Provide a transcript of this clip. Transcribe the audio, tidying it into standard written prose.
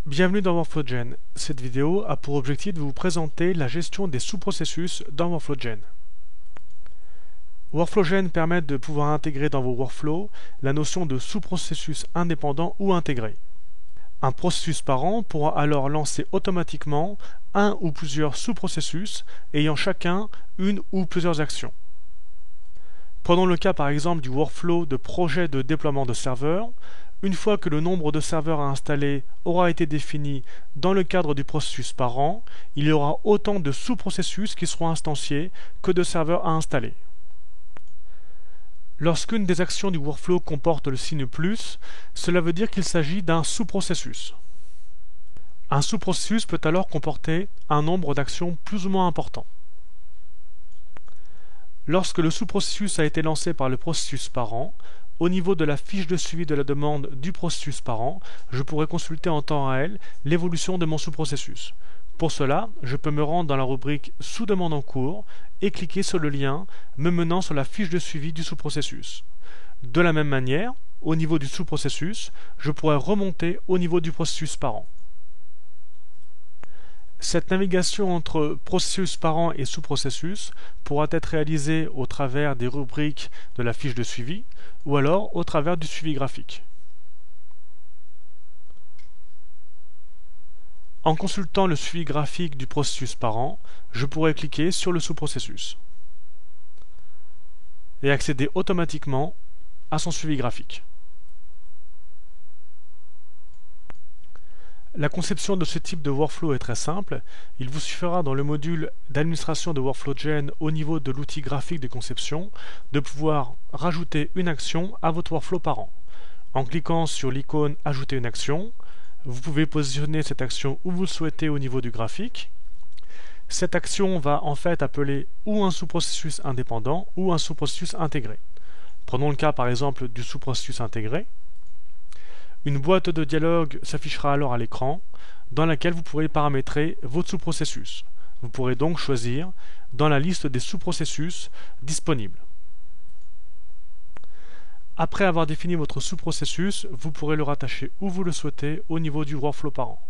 Bienvenue dans WorkflowGen. Cette vidéo a pour objectif de vous présenter la gestion des sous-processus dans WorkflowGen. WorkflowGen permet de pouvoir intégrer dans vos workflows la notion de sous-processus indépendant ou intégré. Un processus par an pourra alors lancer automatiquement un ou plusieurs sous-processus ayant chacun une ou plusieurs actions. Prenons le cas par exemple du workflow de projet de déploiement de serveurs. Une fois que le nombre de serveurs à installer aura été défini dans le cadre du processus par an, il y aura autant de sous-processus qui seront instanciés que de serveurs à installer. Lorsqu'une des actions du workflow comporte le signe plus, cela veut dire qu'il s'agit d'un sous-processus. Un sous-processus peut alors comporter un nombre d'actions plus ou moins important. Lorsque le sous-processus a été lancé par le processus par an, au niveau de la fiche de suivi de la demande du processus par an, je pourrai consulter en temps réel l'évolution de mon sous-processus. Pour cela, je peux me rendre dans la rubrique « Sous-demande en cours » et cliquer sur le lien me menant sur la fiche de suivi du sous-processus. De la même manière, au niveau du sous-processus, je pourrai remonter au niveau du processus par an. Cette navigation entre processus par an et sous-processus pourra être réalisée au travers des rubriques de la fiche de suivi ou alors au travers du suivi graphique. En consultant le suivi graphique du processus par an, je pourrai cliquer sur le sous-processus et accéder automatiquement à son suivi graphique. La conception de ce type de workflow est très simple. Il vous suffira dans le module d'administration de WorkflowGen au niveau de l'outil graphique de conception de pouvoir rajouter une action à votre workflow par an. En cliquant sur l'icône « Ajouter une action », vous pouvez positionner cette action où vous le souhaitez au niveau du graphique. Cette action va en fait appeler ou un sous-processus indépendant ou un sous-processus intégré. Prenons le cas par exemple du sous-processus intégré. Une boîte de dialogue s'affichera alors à l'écran dans laquelle vous pourrez paramétrer votre sous-processus. Vous pourrez donc choisir dans la liste des sous-processus disponibles. Après avoir défini votre sous-processus, vous pourrez le rattacher où vous le souhaitez au niveau du workflow par an.